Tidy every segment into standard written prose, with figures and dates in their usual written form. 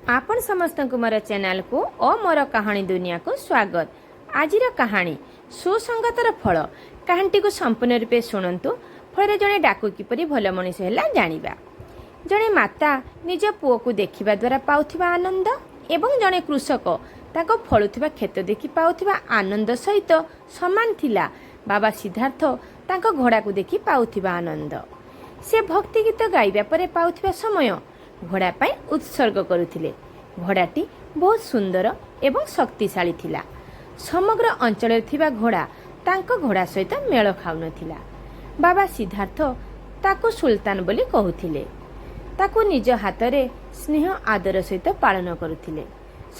आपण समस्त मोर चैनल को और मोर कहानी दुनिया को स्वागत। आज कहानी सुसंगतर फल। कहानी को संपूर्ण रूपे शुणु। फल जड़े डाकू किपरि भल मनीष है जानिबा। जड़े माता निज पुओ को देखिबा द्वारा पाउथिबा आनंद एवं जड़े कृषक ताको फलुथिबा खेत देखि पाउथिबा आनंद सहित समान थिला बाबा सिद्धार्थ ताको घोड़ा को देखि पाउथिबा आनंद। से भक्ति गीत गाइबा परे पाउथिबा समय घोड़ा पाई उत्सर्ग करुथिले। घोड़ाटी बहुत सुंदर एवं शक्तिशाली थिला। समग्र अंचल थिबा घोड़ा तांको घोड़ा सहित मेल खाउनथिला। बाबा सिद्धार्थ ताको सुल्तान बोली कहूथिले। ताको निज हातरे स्नेह आदर सहित पालन करुथिले।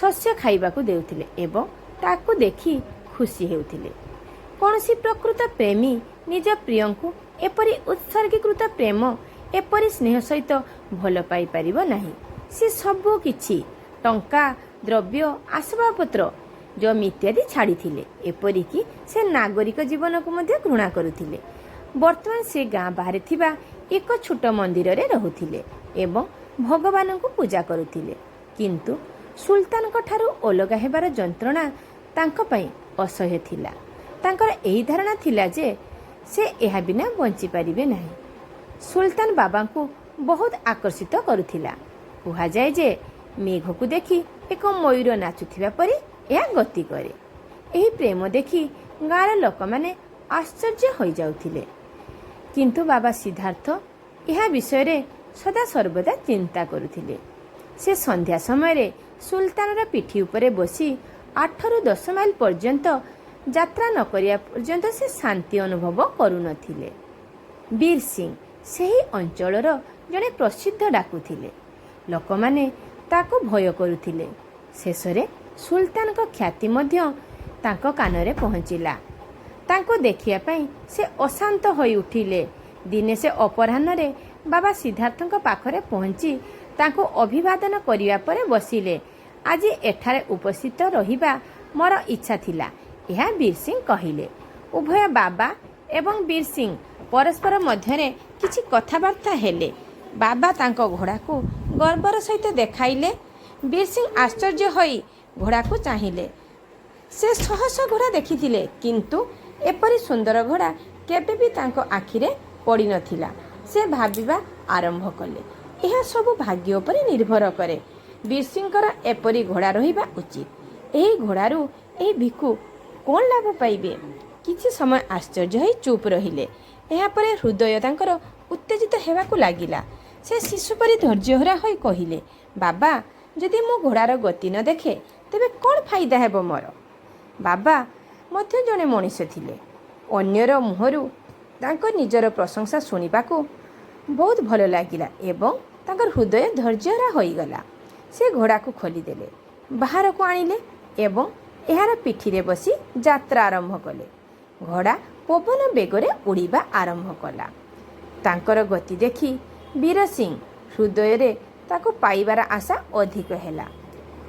शस्य खाइबाकू देउथिले एवं ताको देखि खुशी हेउथिले। कोनसी प्रकृत प्रेमी निज प्रियंकु एपरि उत्सर्गीकृत प्रेम एपरि स्नेह सहित भल पाई परिबो नाही। से सबो किछि टंका द्रव्य आसबाबपत्र जम इत्यादि छाड़ी थिले। एपरिकी से नागरिक जीवन को मध्य घृणा करुथिले। वर्तमान से गाँ बाहर थिबा एक छोट मंदिर रे रहुथिले एवं भगवान को पूजा करुथिले। किंतु सुल्तान को ठारू अलगा हेबार जंत्रणा तांको पई असह्य थिला। तांकर एही धारणा थिला जे से एहा बिना बंची परिबे नाही। सुल्तान बाबा को बहुत आकर्षित करुथिला। कुहा जाए जे मेघ को देखि एक मयूर नाचुथिबा परि यह गति करे। एही प्रेम देखि गाँर लोक माने आश्चर्य हो जाउथिले। किंतु बाबा सिद्धार्थ यह विषय रे सदा सर्वदा चिंता करुथिले। से संध्या समय रे सुल्तानर पिठी उपरे बसी 8 ରୁ 10 माइल पर्यंत यात्रा न करिया पर्यंत से शांति अनुभव करू नथिले। वीर सिंह ସେହି ଅଞ୍ଚଳର ଜଣେ ପ୍ରସିଦ୍ଧ ଡାକୁ ଥିଲେ। ଲୋକମାନେ ତାକୁ ଭୟ କରୁଥିଲେ। ଶେଷରେ ସୁଲତାନଙ୍କ ଖ୍ୟାତି ମଧ୍ୟ ତାଙ୍କ କାନରେ ପହଞ୍ଚିଲା। ତାଙ୍କୁ ଦେଖିବା ପାଇଁ ସେ ଅଶାନ୍ତ ହୋଇ ଉଠିଲେ। ଦିନେ ସେ ଅପରାହ୍ନରେ ବାବା ସିଦ୍ଧାର୍ଥଙ୍କ ପାଖରେ ପହଞ୍ଚି ତାଙ୍କୁ ଅଭିବାଦନ କରିବା ପରେ ବସିଲେ। ଆଜି ଏଠାରେ ଉପସ୍ଥିତ ରହିବା ମୋର ଇଚ୍ଛା ଥିଲା, ଏହା ବୀର ସିଂ କହିଲେ। ଉଭୟ ବାବା ଏବଂ ବୀର ସିଂ परस्पर मध्यरे किछि कथाबार्ता हेले। बाबा तांको घोड़ा को गर्वर सहित देखाइले। वीर सिंह आश्चर्य होई घोड़ा को चाहिए। से सहस घोड़ा देखिथिले, किंतु एपरी सुंदर घोड़ा केबे भी तांको आखिरे पड़ी नथिला। से भाबिबा आरंभ कले। यह सब भाग्य पर निर्भर करे। वीर सिंहकर एपरी घोड़ा रहिबा उचित। एही घोड़ारू एही भिखु कोन लाभ पाइबे? किछि समय आश्चर्य होई चुप रहिले। एहापरे हृदय तांकर उत्तेजित हेबाकू लागिला। से शिशु परि धैर्यहरा होई कहिले, बाबा जदि मो घोड़ार गति न देखे तेबे कौन फायदा हेबो मोर? बाबा मध्य जणे मनीष थिले। अन्यर मुहरु तांकर निजर प्रशंसा सुनिबाकू बहुत भल लागिला एवं तांकर हृदय धैर्यहरा होई गला। से घोड़ा को खोलिदेले, बाहर को आनिले एवं एहार पिठीरे बसी यात्रा आरंभ कले। घोड़ा पवन बेगरे उड़ीबा आरंभ कला। तांकर गति देखि वीर सिंह हृदय रे ताको पाइबार आशा अधिक हेला।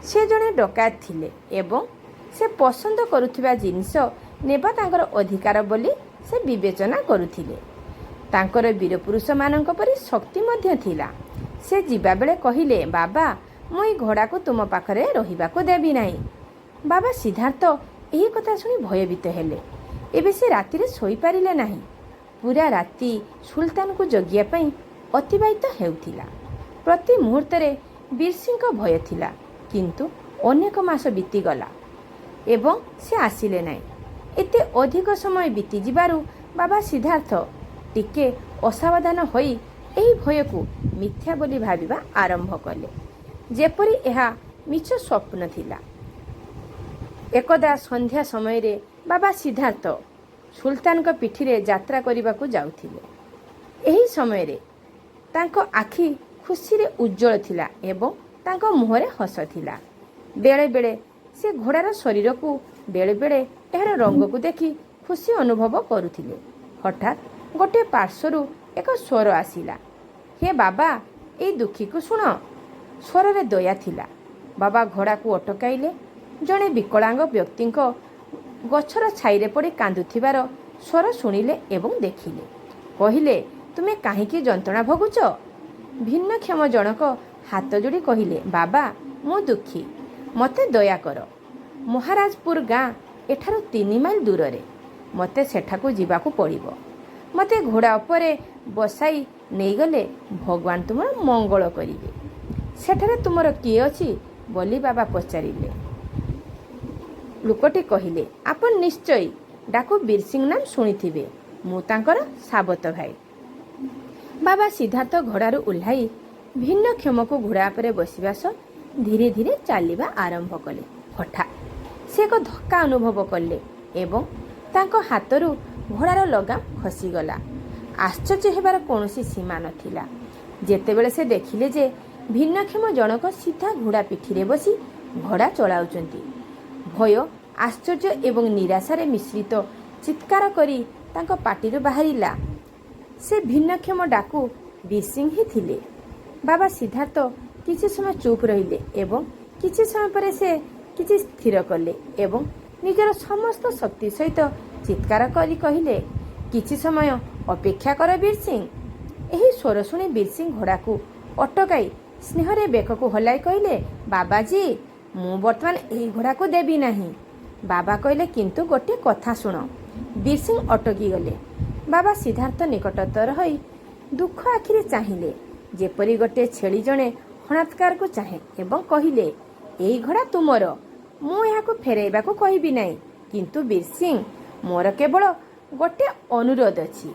से जणे डकायत थिले एवं से पसंद करुथिबा जिनिस नेबा तांकर अधिकार बोली से विवेचना करुथिले। तांकर वीर पुरुष मानक परि शक्ति मध्य थिला। से जिबा बेले कहिले, बाबा मुई घोड़ा को तुम पाखरे रहिबाको देबी नाही। बाबा सिद्धार्थ एही कथा सुनी भयभीत हेले। एबे से राति रे सोई पारिले नाही। पूरा राति सुल्तान को जगिया पई अतिबाहित हेउथिला। प्रति मुहूर्त रे वीर सिंह को भय थिला, किंतु अनेक मास बीती गला एवं से आसिले नाही। एते अधिक समय बीती जिबारु बाबा सिद्धार्थ टिके असावधान होई एही भय को मिथ्या बोली भाबिबा आरंभ कले, जेपरि एहा मिछ स्वप्न थिला। एकदा संध्या समय रे बाबा सिद्धार्थ सुल्तान को पिठी रे यात्रा करने को जाउथिले। एही समय रे तांको आखि खुशी रे उज्जवल थिला एवं तांको मुहरे हस थिला। बेले बेले से घोड़ार शरीर को बेले बेले एहार रंग को देखि खुशी अनुभव करुथिले। हठात गोटे पार्श्वरु एक स्वर आसिला, हे बाबा ए दुखी को सुन। स्वर रे दया थिला। बाबा घोड़ा को अटकाइले। जड़े विकलांग व्यक्ति गछर छाईरे पड़ी कांदुथिबार स्वर शुणिले एवं देखिले। कहिले, तुमे काहींकी जंत्रणा भोगुच? भिन्नक्षम जनक हाथ जोड़ी कहिले, बाबा ମୁଁ ଦୁଃଖୀ, ମୋତେ ଦୟାକର। ମହାରାଜପୁର ଗାଁ ଏଠାରୁ 3 ମାଇଲ ଦୂରରେ। ମୋତେ ସେଠାକୁ ଯିବାକୁ ପଡ଼ିବ। ମୋତେ ଘୋଡ଼ା ଉପରେ ବସାଇ ନେଇଗଲେ ଭଗବାନ ତୁମର ମଙ୍ଗଳ କରିବେ। ସେଠାରେ ତୁମର କିଏ ଅଛି ବୋଲି ବାବା ପଚାରିଲେ। ଲୋକଟି କହିଲେ, ଆପଣ ନିଶ୍ଚୟ ଡାକୁ ବୀରସିଂ ନାମ ଶୁଣିଥିବେ। ମୁଁ ତାଙ୍କର ସାବତ ଭାଇ। ବାବା ସିଦ୍ଧାର୍ଥ ଘୋଡ଼ାରୁ ଓହ୍ଲାଇ ଭିନ୍ନକ୍ଷମକୁ ଘୋଡ଼ା ଉପରେ ବସିବା ସହ ଧୀରେ ଧୀରେ ଚାଲିବା ଆରମ୍ଭ କଲେ। ହଠାତ୍ ସେ ଏକ ଧକ୍କା ଅନୁଭବ କଲେ ଏବଂ ତାଙ୍କ ହାତରୁ ଘୋଡ଼ାର ଲଗାମ ଖସିଗଲା। ଆଶ୍ଚର୍ଯ୍ୟ ହେବାର କୌଣସି ସୀମା ନଥିଲା ଯେତେବେଳେ ସେ ଦେଖିଲେ ଯେ ଭିନ୍ନକ୍ଷମ ଜଣକ ସିଧା ଘୋଡ଼ା ପିଠିରେ ବସି ଘୋଡ଼ା ଚଳାଉଛନ୍ତି। ଭୟ, ଆଶ୍ଚର୍ଯ୍ୟ ଏବଂ ନିରାଶାରେ ମିଶ୍ରିତ ଚିତ୍କାର କରି ତାଙ୍କ ପାଟିରୁ ବାହାରିଲା, ସେ ଭିନ୍ନକ୍ଷମ ଡାକୁ ବୀରସିଂ ହିଁ ଥିଲେ। ବାବା ସିଦ୍ଧାର୍ଥ କିଛି ସମୟ ଚୁପ୍ ରହିଲେ ଏବଂ କିଛି ସମୟ ପରେ ସେ କିଛି ସ୍ଥିର କଲେ ଏବଂ ନିଜର ସମସ୍ତ ଶକ୍ତି ସହିତ ଚିତ୍କାର କରି କହିଲେ, କିଛି ସମୟ ଅପେକ୍ଷା କର ବୀରସିଂ। ଏହି ସ୍ୱର ଶୁଣି ବୀରସିଂ ଘୋଡ଼ାକୁ ଅଟକାଇ ସ୍ନେହରେ ବେକକୁ ହଲାଇ କହିଲେ, ବାବାଜୀ, ମୁଁ ବର୍ତ୍ତମାନ ଏହି ଘୋଡ଼ାକୁ ଦେବି ନାହିଁ। ବାବା କହିଲେ, କିନ୍ତୁ ଗୋଟିଏ କଥା ଶୁଣ। ବୀରସିଂ ଅଟକି ଗଲେ। ବାବା ସିଦ୍ଧାର୍ଥ ନିକଟତର ହୋଇ ଦୁଃଖ ଆଖିରେ ଚାହିଁଲେ, ଯେପରି ଗୋଟିଏ ଛେଳି ଜଣେ ହଣାତ୍କାରକୁ ଚାହେଁ ଏବଂ କହିଲେ, ଏଇ ଘୋଡ଼ା ତୁମର। ମୁଁ ଏହାକୁ ଫେରାଇବାକୁ କହିବି ନାହିଁ, କିନ୍ତୁ ବୀରସିଂ, ମୋର କେବଳ ଗୋଟିଏ ଅନୁରୋଧ ଅଛି।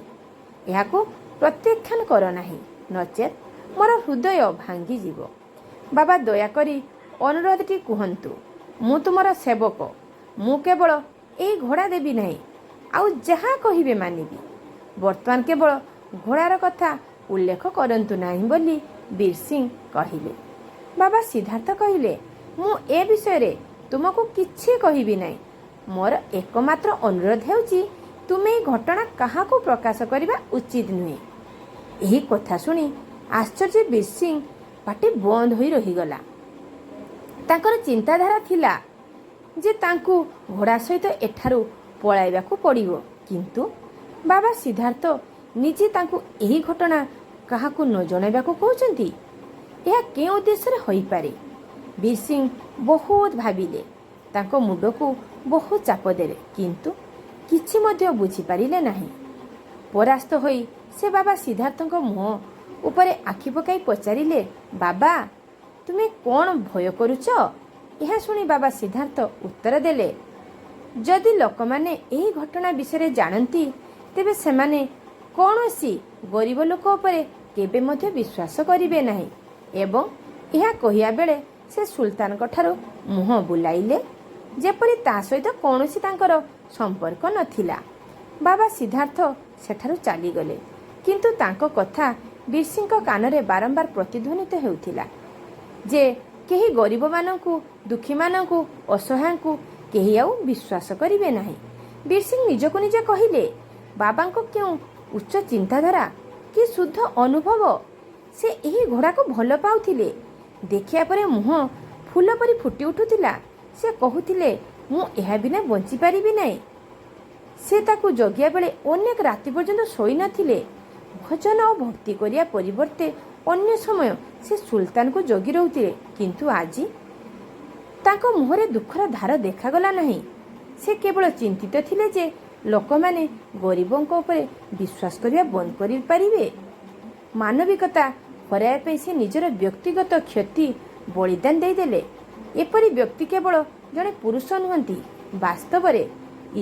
ଏହାକୁ ପ୍ରତ୍ୟାଖ୍ୟାନ କର ନାହିଁ, ନଚେତ୍ ମୋର ହୃଦୟ ଭାଙ୍ଗିଯିବ। ବାବା ଦୟାକରି ଅନୁରୋଧଟି କୁହନ୍ତୁ। ମୁଁ ତୁମର ସେବକ। ମୁଁ କେବଳ ଏହି ଘୋଡ଼ା ଦେବି ନାହିଁ, ଆଉ ଯାହା କହିବେ ମାନିବି। ବର୍ତ୍ତମାନ କେବଳ ଘୋଡ଼ାର କଥା ଉଲ୍ଲେଖ କରନ୍ତୁ ନାହିଁ ବୋଲି ବୀରସିଂ କହିଲେ। ବାବା ସିଦ୍ଧାର୍ଥ କହିଲେ, ମୁଁ ଏ ବିଷୟରେ ତୁମକୁ କିଛି କହିବି ନାହିଁ। ମୋର ଏକମାତ୍ର ଅନୁରୋଧ ହେଉଛି, ତୁମେ ଏହି ଘଟଣା କାହାକୁ ପ୍ରକାଶ କରିବା ଉଚିତ ନୁହେଁ। ଏହି କଥା ଶୁଣି ଆଶ୍ଚର୍ଯ୍ୟ ବୀରସିଂ ପାଟି ବନ୍ଦ ହୋଇ ରହିଗଲା। ତାଙ୍କର ଚିନ୍ତାଧାରା ଥିଲା ଯେ ତାଙ୍କୁ ଘୋଡ଼ା ସହିତ ଏଠାରୁ ପଳାଇବାକୁ ପଡ଼ିବ, କିନ୍ତୁ ବାବା ସିଦ୍ଧାର୍ଥ ନିଜେ ତାଙ୍କୁ ଏହି ଘଟଣା କାହାକୁ ନ ଜଣାଇବାକୁ କହୁଛନ୍ତି। ଏହା କେଉଁ ଉଦ୍ଦେଶ୍ୟରେ ହୋଇପାରେ? ବୀରସିଂ ବହୁତ ଭାବିଲେ, ତାଙ୍କ ମୁଣ୍ଡକୁ ବହୁତ ଚାପ ଦେଲେ, କିନ୍ତୁ କିଛି ମଧ୍ୟ ବୁଝିପାରିଲେ ନାହିଁ। ପରାସ୍ତ ହୋଇ ସେ ବାବା ସିଦ୍ଧାର୍ଥଙ୍କ ମୁହଁ ଉପରେ ଆଖି ପକାଇ ପଚାରିଲେ, ବାବା, ତୁମେ କ'ଣ ଭୟ କରୁଛ? ଏହା ଶୁଣି ବାବା ସିଦ୍ଧାର୍ଥ ଉତ୍ତର ଦେଲେ, ଯଦି ଲୋକମାନେ ଏହି ଘଟଣା ବିଷୟରେ ଜାଣନ୍ତି, ତେବେ ସେମାନେ କୌଣସି ଗରିବ ଲୋକ ଉପରେ କେବେ ମଧ୍ୟ ବିଶ୍ୱାସ କରିବେ ନାହିଁ। ଏବଂ ଏହା କହିବା ବେଳେ ସେ ସୁଲତାନଙ୍କ ଠାରୁ ମୁହଁ ବୁଲାଇଲେ, ଯେପରି ତା ସହିତ କୌଣସି ତାଙ୍କର ସମ୍ପର୍କ ନଥିଲା। ବାବା ସିଦ୍ଧାର୍ଥ ସେଠାରୁ ଚାଲିଗଲେ, କିନ୍ତୁ ତାଙ୍କ କଥା ବୀରସିଂଙ୍କ କାନରେ ବାରମ୍ବାର ପ୍ରତିଧ୍ୱନିତ ହେଉଥିଲା ଯେ କେହି ଗରିବମାନଙ୍କୁ, ଦୁଃଖୀମାନଙ୍କୁ, ଅସହାୟଙ୍କୁ କେହି ଆଉ ବିଶ୍ୱାସ କରିବେ ନାହିଁ। ବୀରସିଂ ନିଜକୁ ନିଜେ କହିଲେ, ବାବାଙ୍କ କେଉଁ ଉଚ୍ଚ ଚିନ୍ତାଧାରା, କି ଶୁଦ୍ଧ ଅନୁଭବ। ସେ ଏହି ଘୋଡ଼ାକୁ ଭଲ ପାଉଥିଲେ। ଦେଖିବା ପରେ ମୁହଁ ଫୁଲ ପରି ଫୁଟି ଉଠୁଥିଲା। ସେ କହୁଥିଲେ, ମୁଁ ଏହା ବିନା ବଞ୍ଚିପାରିବି ନାହିଁ। ସେ ତାକୁ ଜଗିବା ବେଳେ ଅନେକ ରାତି ପର୍ଯ୍ୟନ୍ତ ଶୋଇନଥିଲେ। ଭଜନ ଓ ଭକ୍ତି କରିବା ପରିବର୍ତ୍ତେ ଅନ୍ୟ ସମୟ ସେ ସୁଲତାନକୁ ଜଗି ରହୁଥିଲେ, କିନ୍ତୁ ଆଜି ତାଙ୍କ ମୁହଁରେ ଦୁଃଖର ଧାର ଦେଖାଗଲା ନାହିଁ। ସେ କେବଳ ଚିନ୍ତିତ ଥିଲେ ଯେ ଲୋକମାନେ ଗରିବଙ୍କ ଉପରେ ବିଶ୍ୱାସ କରିବା ବନ୍ଦ କରିପାରିବେ। ମାନବିକତା ହରାଇବା ପାଇଁ ସେ ନିଜର ବ୍ୟକ୍ତିଗତ କ୍ଷତି ବଳିଦାନ ଦେଇଦେଲେ। ଏପରି ବ୍ୟକ୍ତି କେବଳ ଜଣେ ପୁରୁଷ ନୁହନ୍ତି, ବାସ୍ତବରେ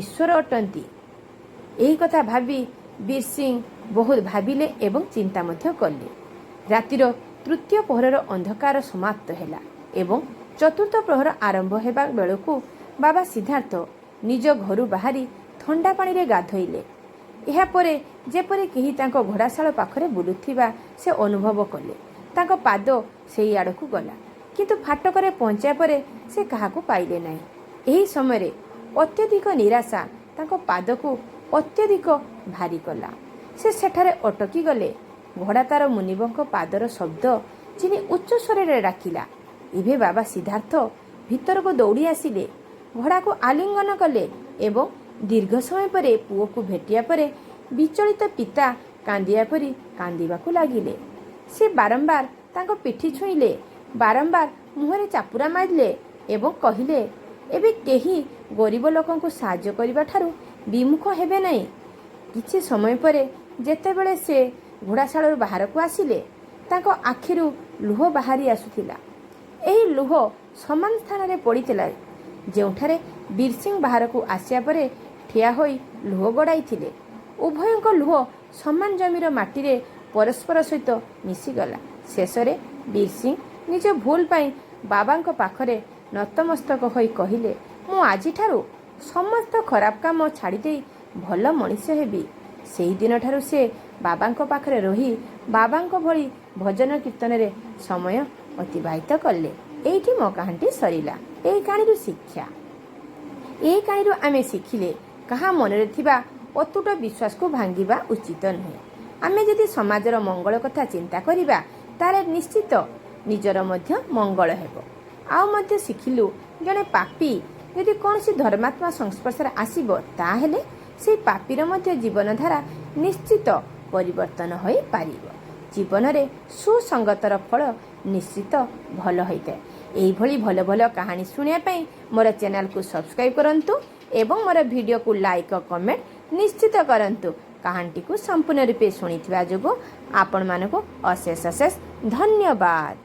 ଈଶ୍ୱର ଅଟନ୍ତି। ଏହି କଥା ଭାବି ବୀରସିଂ ବହୁତ ଭାବିଲେ ଏବଂ ଚିନ୍ତା ମଧ୍ୟ କଲେ। ରାତିର ତୃତୀୟ ପ୍ରହରର ଅନ୍ଧକାର ସମାପ୍ତ ହେଲା ଏବଂ ଚତୁର୍ଥ ପ୍ରହର ଆରମ୍ଭ ହେବା ବେଳକୁ ବାବା ସିଦ୍ଧାର୍ଥ ନିଜ ଘରୁ ବାହାରି ଥଣ୍ଡା ପାଣିରେ ଗାଧୋଇଲେ। ଏହାପରେ ଯେପରି କେହି ତାଙ୍କ ଘୋଡ଼ାଶାଳ ପାଖରେ ବୁଲୁଥିବା ସେ ଅନୁଭବ କଲେ। ତାଙ୍କ ପାଦ ସେହି ଆଡ଼କୁ ଗଲା, କିନ୍ତୁ ଫାଟକରେ ପହଞ୍ଚିବା ପରେ ସେ କାହାକୁ ପାଇଲେ ନାହିଁ। ଏହି ସମୟରେ ଅତ୍ୟଧିକ ନିରାଶା ତାଙ୍କ ପାଦକୁ ଅତ୍ୟଧିକ ଭାରି କଲା। ସେ ସେଠାରେ ଅଟକି ଗଲେ। ଘୋଡ଼ା ତାର ମୁନିବଙ୍କ ପାଦର ଶବ୍ଦ ଚିନି ଉଚ୍ଚ ସ୍ୱରରେ ଡାକିଲା। ଏବେ ବାବା ସିଦ୍ଧାର୍ଥ ଭିତରକୁ ଦୌଡ଼ି ଆସିଲେ, ଘୋଡ଼ାକୁ ଆଲିଙ୍ଗନ କଲେ ଏବଂ ଦୀର୍ଘ ସମୟ ପରେ ପୁଅକୁ ଭେଟିବା ପରେ ବିଚଳିତ ପିତା କାନ୍ଦିବା ପରି କାନ୍ଦିବାକୁ ଲାଗିଲେ। ସେ ବାରମ୍ବାର ତାଙ୍କ ପିଠି ଛୁଇଁଲେ, ବାରମ୍ବାର ମୁହଁରେ ଚାପୁଡ଼ା ମାରିଲେ ଏବଂ କହିଲେ, ଏବେ କେହି ଗରିବ ଲୋକଙ୍କୁ ସାହାଯ୍ୟ କରିବା ଠାରୁ ବିମୁଖ ହେବେ ନାହିଁ। କିଛି ସମୟ ପରେ ଯେତେବେଳେ ସେ ଘୋଡ଼ାଶାଳରୁ ବାହାରକୁ ଆସିଲେ, ତାଙ୍କ ଆଖିରୁ ଲୁହ ବାହାରି ଆସୁଥିଲା। ଏହି ଲୁହ ସମାନ ସ୍ଥାନରେ ପଡ଼ିଥିଲା ଯେଉଁଠାରେ ବୀର ସିଂ ବାହାରକୁ ଆସିବା ପରେ ଠିଆ ହୋଇ ଲୁହ ଗଡ଼ାଇଥିଲେ। ଉଭୟଙ୍କ ଲୁହ ସମାନ ଜମିର ମାଟିରେ ପରସ୍ପର ସହିତ ମିଶିଗଲା। ଶେଷରେ ବୀର ସିଂ ନିଜ ଭୁଲ ପାଇଁ ବାବାଙ୍କ ପାଖରେ ନତମସ୍ତକ ହୋଇ କହିଲେ, ମୁଁ ଆଜିଠାରୁ ସମସ୍ତ ଖରାପ କାମ ଛାଡ଼ିଦେଇ ଭଲ ମଣିଷ ହେବି। ସେହିଦିନଠାରୁ ସେ ବାବାଙ୍କ ପାଖରେ ରହି ବାବାଙ୍କ ଭଳି ଭଜନ କୀର୍ତ୍ତନରେ ସମୟ ଅତିବାହିତ କଲେ। ଏଇଠି ମୋ କାହାଣୀଟି ସରିଲା। ଏହି କାହାଣୀରୁ ଶିକ୍ଷା, ଏହି କାହାଣୀରୁ ଆମେ ଶିଖିଲେ କାହା ମନରେ ଥିବା ଅତୁଟ ବିଶ୍ୱାସକୁ ଭାଙ୍ଗିବା ଉଚିତ ନୁହେଁ। ଆମେ ଯଦି ସମାଜର ମଙ୍ଗଳ କଥା ଚିନ୍ତା କରିବା, ତାହେଲେ ନିଶ୍ଚିତ ନିଜର ମଧ୍ୟ ମଙ୍ଗଳ ହେବ। ଆଉ ମଧ୍ୟ ଶିଖିଲୁ, ଜଣେ ପାପୀ ଯଦି କୌଣସି ଧର୍ମାତ୍ମା ସଂସ୍ପର୍ଶରେ ଆସିବ, ତାହେଲେ ସେହି ପାପୀର ମଧ୍ୟ ଜୀବନଧାରା ନିଶ୍ଚିତ ପରିବର୍ତ୍ତନ ହୋଇପାରିବ। ଜୀବନରେ ସୁସଙ୍ଗତର ଫଳ ନିଶ୍ଚିତ ଭଲ ହୋଇଥାଏ। ଏହିଭଳି ଭଲ ଭଲ କାହାଣୀ ଶୁଣିବା ପାଇଁ ମୋର ଚ୍ୟାନେଲକୁ ସବସ୍କ୍ରାଇବ୍ କରନ୍ତୁ ଏବଂ ମୋର ଭିଡ଼ିଓକୁ ଲାଇକ୍ ଓ କମେଣ୍ଟ ନିଶ୍ଚିତ କରନ୍ତୁ। କାହାଣୀଟିକୁ ସମ୍ପୂର୍ଣ୍ଣ ରୂପେ ଶୁଣିଥିବା ଯୋଗୁଁ ଆପଣମାନଙ୍କୁ ଅଶେଷ ଅଶେଷ ଧନ୍ୟବାଦ।